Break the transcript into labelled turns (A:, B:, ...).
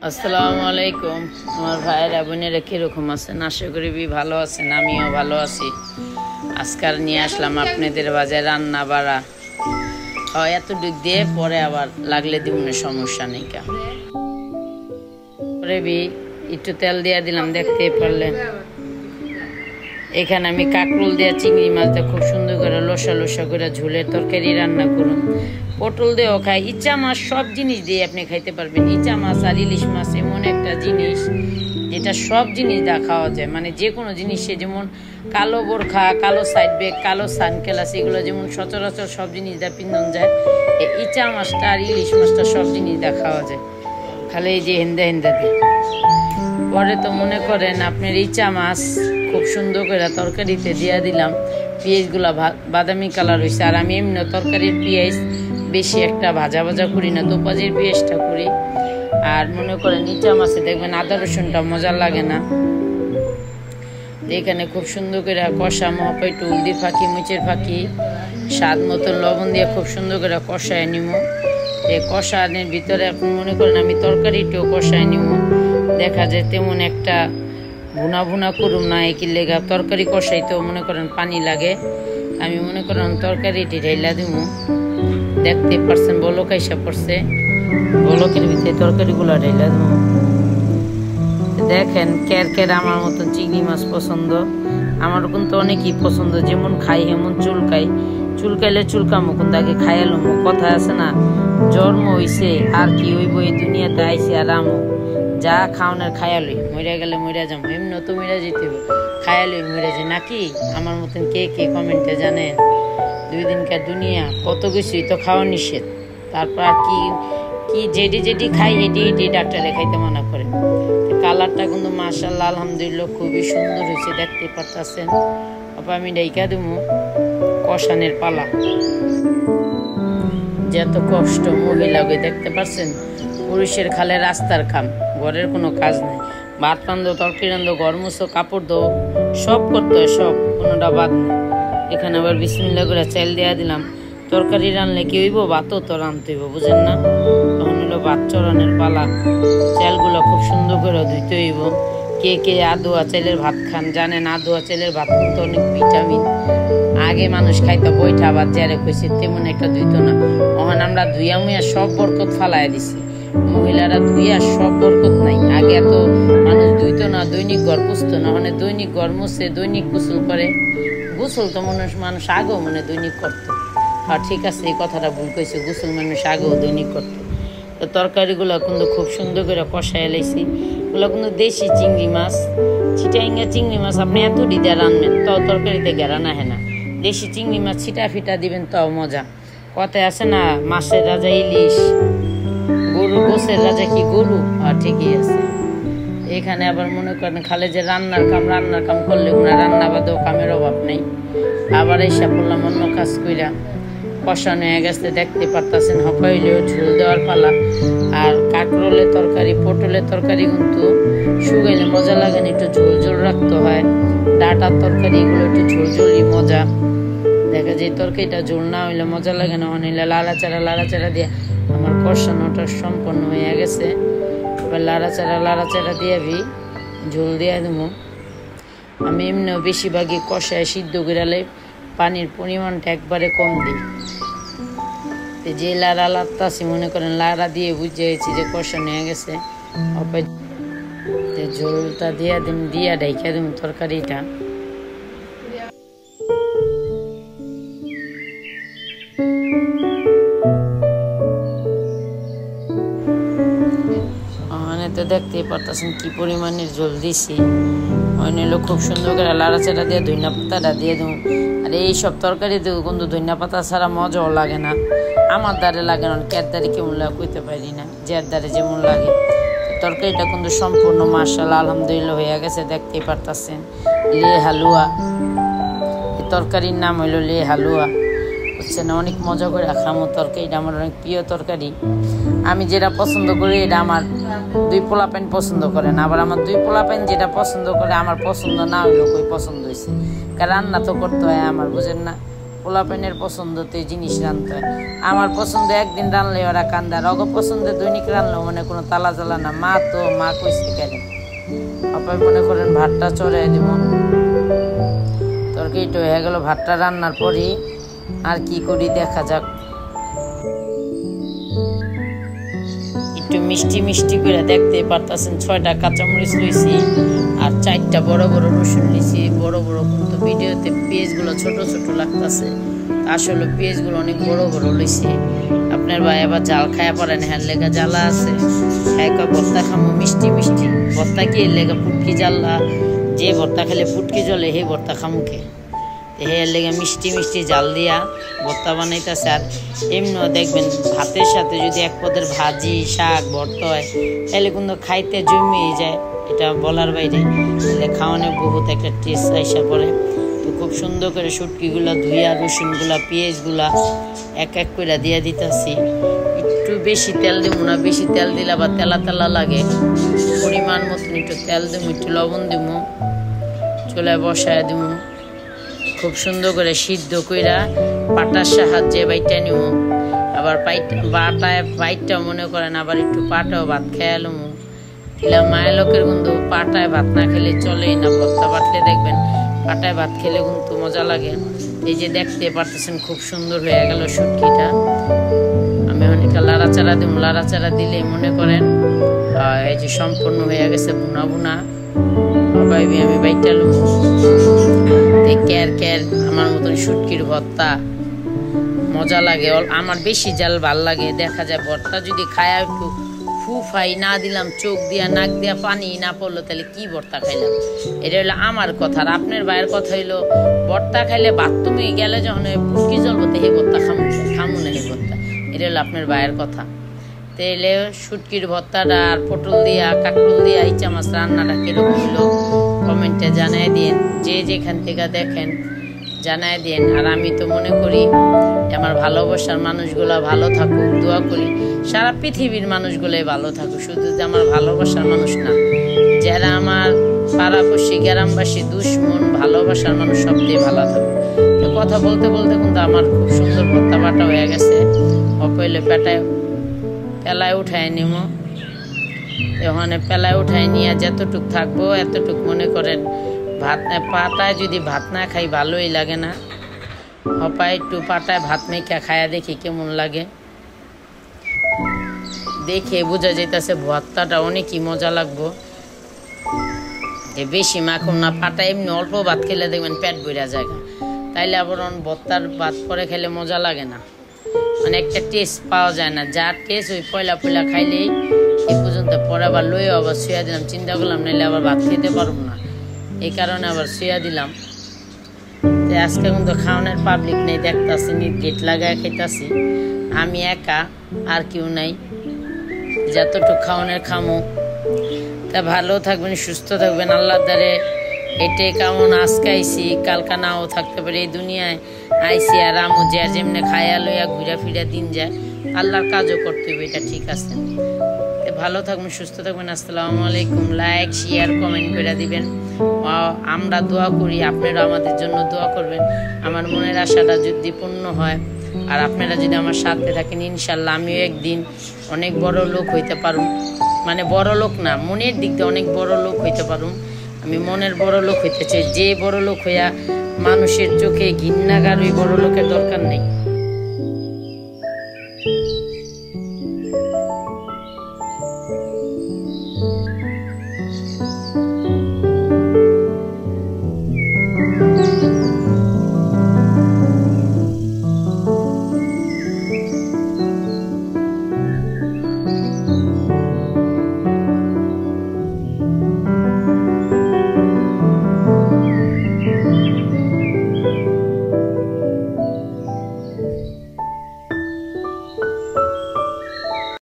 A: আসসালামু আলাইকুম। আমার ভাইয়েরা বোনেরা কিরকম আছেন? আশা করি ভালো আছেন, আমিও ভালো আছি। আজকাল নিয়ে আসলাম আপনাদের বাজারে রান্না বাড়া এত ডুক দিয়ে পরে আবার লাগলে দিব না, সমস্যা নেই। পরে একটু তেল দিয়ে দিলাম, দেখতে পারলেন। এখানে আমি কাঁকরোল দিয়ে চিংড়ি মাছটা খুব সুন্দর করে লসা লসা করে ঝোলের তরকারি রান্না করুন। পটল দিয়েও খাই, ইচা মাছ, সব জিনিস দিয়ে আপনি খাইতে পারবেন। ইচা মাছ আর ইলিশ মাছ এমন একটা জিনিস যেটা সব জিনিস দিয়ে খাওয়া যায়, মানে যে কোনো জিনিসে, যেমন কালো বোরখা, কালো সাইড ব্যাগ, কালো সানকেলাস, এগুলো যেমন সচরাচর সব জিনিস দিয়ে পিন্দন যায়, এই ইচা মাছটা আর ইলিশ মাছটা সব জিনিস দিয়ে খাওয়া যায়, খালি এই যে হেন্দা হেন্দা দিয়ে। পরে তো মনে করেন আপনার ইচা মাছ খুব সুন্দর করে তরকারিতে দিয়ে দিলাম, পেঁয়াজগুলা বাদামি কালার হয়েছে। আর আমি এমনি তরকারির পেঁয়াজ বেশি একটা ভাজা ভাজা করি না, দোপাজির পেঁয়াজটা করি। আর মনে করেন ইচা মাছে দেখবেন আদা রসুনটা মজা লাগে না। এখানে খুব সুন্দর করে কষা মহাপাই টুলদি ফাঁকি মুচের ফাঁকি স্বাদ মতো লবণ দিয়ে খুব সুন্দর করে কষায় নিব। এই কষানোর ভিতরে আপনি মনে করেন আমি তরকারিটাও কষায় নিব, দেখা যায় তেমন একটা ভুনা ভুনা করুম না। একই লেগা তরকারি কষাইতেও মনে করেন পানি লাগে। আমি মনে করেন তরকারিটি ঢাইলা দিব, দেখতে পারছেন বলক আইসা পড়ছে, বলকের ভিতরে তরকারিগুলো ঢাইলা দিব। দেখেন কের কের আমার মতন চিংড়ি মাছ পছন্দ, আমার কিন্তু অনেকই পছন্দ। যেমন খাই এমন চুলকাই, চুলকাইলে চুলকামো, কিন্তু আগে খাইয়ালো। কথা আছে না, জন্ম হইছে আর কি হইব, এই দুনিয়াতে আইসি আর আমো, যা খাওয়ানোর খায়ালই, মরিয়া গেলে মরিয়া যাবো, এমনি তো মরিয়া যেতে হবে, খায়ালই মরিয়া যায় নাকি? আমার মতন কে কে কমেন্টে জানেন? 2 দিনকার দুনিয়া, কত কিছুই তো খাওয়া নিষেধ। তারপর আর কি কি যেটি যেটি খাই হেঁটে হেঁটে ডাক্তারে খাইতে মানা করে। কালারটা কিন্তু মাশাআল্লাহ আলহামদুলিল্লাহ খুবই সুন্দর হয়েছে, দেখতে পারতেছেন। আবার আমি ডাইকা দেবো কষানের পালা। যে এত কষ্ট মহিলাকে দেখতে পারছেন, পুরুষের খালে রাস্তার কাম, ঘরের কোনো কাজ নেই। ভাত রান্ধো, তরকারি রান্ধো, ঘর মুছো, কাপড় দো, সব করতে হয়, সব, কোনোটা বাদ নেই। এখানে আবার বিসমিল্লাহ করে চাল দেওয়া দিলাম। তরকারি রানলে কি হইব, ভাতও তো রানতে হইব, বুঝেন না? তখন হইলো ভাত চড়ানোর পালা। চালগুলো খুব সুন্দর করে ধুইতে হইব। কে কে আদোয়া চালের ভাত খান জানেন? আদোয়া চালের ভাত কিন্তু অনেক ভিটামিন। আগে মানুষ খাইতো বইটা ভাত, যারে কইছে তেমন একটা ধুইতো না। ওখানে আমরা ধুইয়া মুইয়া সব বরকত ফালাই দিছি, মহিলারা ধুইয়া সব বরকত নাই। আগে এত মানুষ ধুইতো না, দৈনিক ঘর পুষতো না, মানে দৈনিক ঘর মুছে, দৈনিক গোসল করে। গোসল তো মানুষ আগেও মানে দৈনিক করতো। আর ঠিক আছে, এই কথাটা ভুল কইছে, গোসল মানুষ আগেও দৈনিক করতো। তো তরকারিগুলো কিন্তু খুব সুন্দর করে কষায় লাইছি। ওগুলো কিন্তু দেশি চিংড়ি মাছ, চিটাইঙ্গা চিংড়ি মাছ। আপনি এত ডিদা রানবেন তাও তরকারিতে গেরা না হ্যাঁ না। দেশি চিংড়ি মাছ ছিটা ফিটা দিবেন তাও মজা। কথায় আছে না, মাছের রাজা ইলিশ, গরু গোছের রাজা কি গরু। আর ঠিকই আছে। এখানে আবার মনে করেন খালে যে রান্নার কাম করলে ওনার রান্না বাদেও কামের অভাব নেই। আবার এসে পড়লাম অন্য কাজ কইরা, কষানো হয়ে গেছে, দেখতে পারতেছেন। হকাইলেও ঝোল দেওয়ার পালা। আর কাঁকরোলের তরকারি, পটলের তরকারি কিন্তু শুকাইলে মজা লাগে না, একটু ঝোল ঝোল রাখতে হয়। ডাটার তরকারি এগুলো একটু ঝোল ঝোলই মজা। দেখা যায় তরকারিটা ঝোল না হইলে মজা লাগে না। অনিলে লাড়াচাড়া দিয়ে আমার কষানোটা সম্পন্ন হয়ে গেছে। এবার লাড়াচাড়া দিয়ে ঝোল দিয়ে দেবো। আমি এমনিও বেশিরভাগই কষায় সিদ্ধ করে পানির পরিমাণটা একবারে কম দিই। যে লাড়া লাড়তাছি মনে করেন লাড়া দিয়ে বুঝে গেছি যে কষানো হয়ে গেছে। ঝোলটা দিয়া ঢাইকা দিম তরকারিটা। তো দেখতেই পারতেছেন কি পরিমাণের ঝোল দিছি। অনেক খুব সুন্দর করে লাড়াচাড়া দিয়ে ধনিয়া পাতাটা দিয়ে দেবো। আর এইসব তরকারি দেবো কিন্তু ধনিয়া পাতা ছাড়া মজাও লাগে না। আমার দ্বারে লাগে না, কের দ্বারে কেমন লাগে কইতে পারি না, যার দ্বারে যেমন লাগে। তরকারিটা কিন্তু সম্পূর্ণ মাশাআল্লাহ আলহামদুলিল্লাহ হয়ে গেছে, দেখতেই পারতেছেন। লে হালুয়া, এই তরকারির নাম হইলো লে হালুয়া, বুঝছেন? অনেক মজা করে খামো তরকারিটা, আমার অনেক প্রিয় তরকারি। আমি যেটা পছন্দ করি এটা আমার 2 পোলাপাইন পছন্দ করে না, আবার আমার 2 পোলাপাইন যেটা পছন্দ করে আমার পছন্দ না হইলেও কই পছন্দ হয়েছে। কারণ রান্না তো করতে হয় আমার, বুঝেন না? পোলাপানের পছন্দতে জিনিস রাঁধতে হয়। আমার পছন্দ একদিন রানলে ওরা কান্দা, রগ পছন্দে দৈনিক রানলেও মানে কোনো তালা জ্বালা না। মা কইছে কেন আপাই মনে করেন ভাতটা চড়াই দিব। তরকারিটা হয়ে গেল, ভাতটা রান্নার পরই আর কি করি দেখা যাক। একটু মিষ্টি মিষ্টি করে দেখতে পারতেছেন 6টা কাঁচামরিচ লইছি আর 4টা বড় বড় রসুন লইছি। বড় বড় কিন্তু ভিডিওতে পেঁয়াজগুলো ছোট ছোট লাগতেছে, আসলে পেঁয়াজগুলো অনেক বড় বড় লইছি। আপনার ভাই আবার জাল খায়া পারেন, হ্যাঁ লেগা জ্বালা আছে, হ্যাঁ ভর্তা খামো মিষ্টি মিষ্টি। ভর্তা কি লেগা পুটকি জ্বালা, যে ভর্তা খেলে পুটকি জ্বলে সেই ভর্তা খামুখে, এর লেগে মিষ্টি মিষ্টি জাল দিয়া ভর্তা বানাইতেছে। আর এমনিও দেখবেন ভাতের সাথে যদি এক পদের ভাজি শাক ভর্তা হয় তাহলে কিন্তু খাইতে জমিয়ে যায়, এটা বলার বাইরে। তাহলে খাওয়ানোর বহুত একটা টেস্ট আইসা পড়ে। তো খুব সুন্দর করে শুটকিগুলো ধুইয়া রসুনগুলা পেঁয়াজগুলা এক এক করে দিয়ে দিতেছি। একটু বেশি তেল দিব না, বেশি তেল দিলে আবার তেলা তেলা লাগে। পরিমাণ মতন একটু তেল দিব, একটু লবণ দিব, চুলায় বসায় দিব। খুব সুন্দর করে সিদ্ধ কইরা পাটার সাহায্যে বাইটা নিব। আবার বাইটটা মনে করেন আবার একটু পাটাও ভাত খেয়ালুম। দিলাম মায়ের লোকের কিন্তু পাটায় ভাত না খেলে চলেই না। ভর্তা বাটলে দেখবেন পাটায় ভাত খেলে কিন্তু মজা লাগে। এই যে দেখতে পারতেছেন খুব সুন্দর হয়ে গেল শুটকিটা। আমি অনেকটা লাড়াচাড়া দিব, লাড়াচাড়া দিলে মনে করেন এই যে সম্পূর্ণ হয়ে গেছে বুনা বুনা। ভাবি আমি বাইটা লুম কের আমার মতন শুটকির ভর্তা মজা লাগে। আমার বেশি জাল ভাল লাগে। দেখা যায় ভর্তা যদি খায় একটু ফুফাই না দিলাম, চোখ দিয়া নাক দিয়া পানি না পড়লো, তাহলে কি ভর্তা খাইলাম? এটা হলো আমার কথা। আর আপনার ভাইয়ের কথা হইলো ভর্তা খাইলে বাথরুমে গেলে যখন পুটকি জ্বলবো তো হে ভর্তা খামু না হে ভর্তা। এটা হলো আপনার ভাইয়ের কথা। তাহলে শুটকির ভর্তাটা আর পটল দিয়া কাঁকরোল দিয়া ইচ্ছা মাছ রান্নাটা কিরকম হইলো কমেন্টে জানাই দিন। যে যেখান থেকে দেখেন জানাই দিন। আর আমি তো মনে করি আমার ভালোবাসার মানুষগুলা ভালো থাকুক, দোয়া করি সারা পৃথিবীর মানুষগুলোই ভালো থাকুক, শুধু যে আমার ভালোবাসার মানুষ না, যারা আমার পাড়াপড়শি গ্রামবাসী দুশ্মন ভালোবাসার মানুষ সবচেয়ে ভালো থাকুক। তো কথা বলতে বলতে কিন্তু আমার খুব সুন্দর ভর্তা বাটা হয়ে গেছে। অপইলে পেলায় উঠায় নিব। ওখানে পেলায় উঠায় নিয়ে যতটুক থাকবো এতটুক মনে করেন ভাত পাটায় যদি ভাত না খাই ভালোই লাগে না। হপায় একটু পাটায় ভাত মেখে খায়া দেখি কেমন লাগে। দেখে বোঝা যেতেছে ভর্তাটা অনেকই মজা লাগবো। যে বেশি মাখুন না, পাটায় এমনি অল্প ভাত খেলে দেখবেন পেট ভরা জায়গা, তাইলে আবার ভর্তার ভাত পরে খেলে মজা লাগে না, মানে একটা টেস্ট পাওয়া যায় না। যার টেস্ট ওই পয়লা খাইলেই এ পর্যন্ত। পরে আবার লইও আবার শুয়া দিলাম, চিন্তা করলাম নাইলে আবার ভাত খেতে পারবো না, এই কারণে আবার শুয়া দিলাম। তো আজকে কিন্তু খাওয়ানোর পাবলিক নেই, দেখতেছি গেট লাগায় খাইতেছি আমি একা, আর কেউ নাই। যতটুকু খাওয়ানোর খামো। তা ভালো থাকবেন, সুস্থ থাকবেন, আল্লাহর দ্বারে এটাই কামন। আজকে আইসি কালকা নাও থাকতে পারে এই দুনিয়ায়, আইসি আর আমু যে যেমনি খায়া লইয়া ঘুরা ফিরা দিন যায়, আল্লাহর কাজও করতে হবে, এটা ঠিক আছে। ভালো থাকবেন, সুস্থ থাকবেন। আসসালামু আলাইকুম। লাইক শেয়ার কমেন্ট করে দিবেন। আমরা দোয়া করি, আপনারা আমাদের জন্য দোয়া করবেন। আমার মনের আশাটা যদি পূর্ণ হয় আর আপনারা যদি আমার সাথে থাকেন, ইনশাল্লাহ আমিও একদিন অনেক বড় লোক হইতে পারুম। মানে বড় লোক না, মনের দিক দিয়ে অনেক বড় লোক হইতে পারুম। আমি মনের বড় লোক হইতে চাই, যে বড় লোক হইয়া মানুষের চোখে ঘৃণাগার, ওই বড় লোকের দরকার নেই।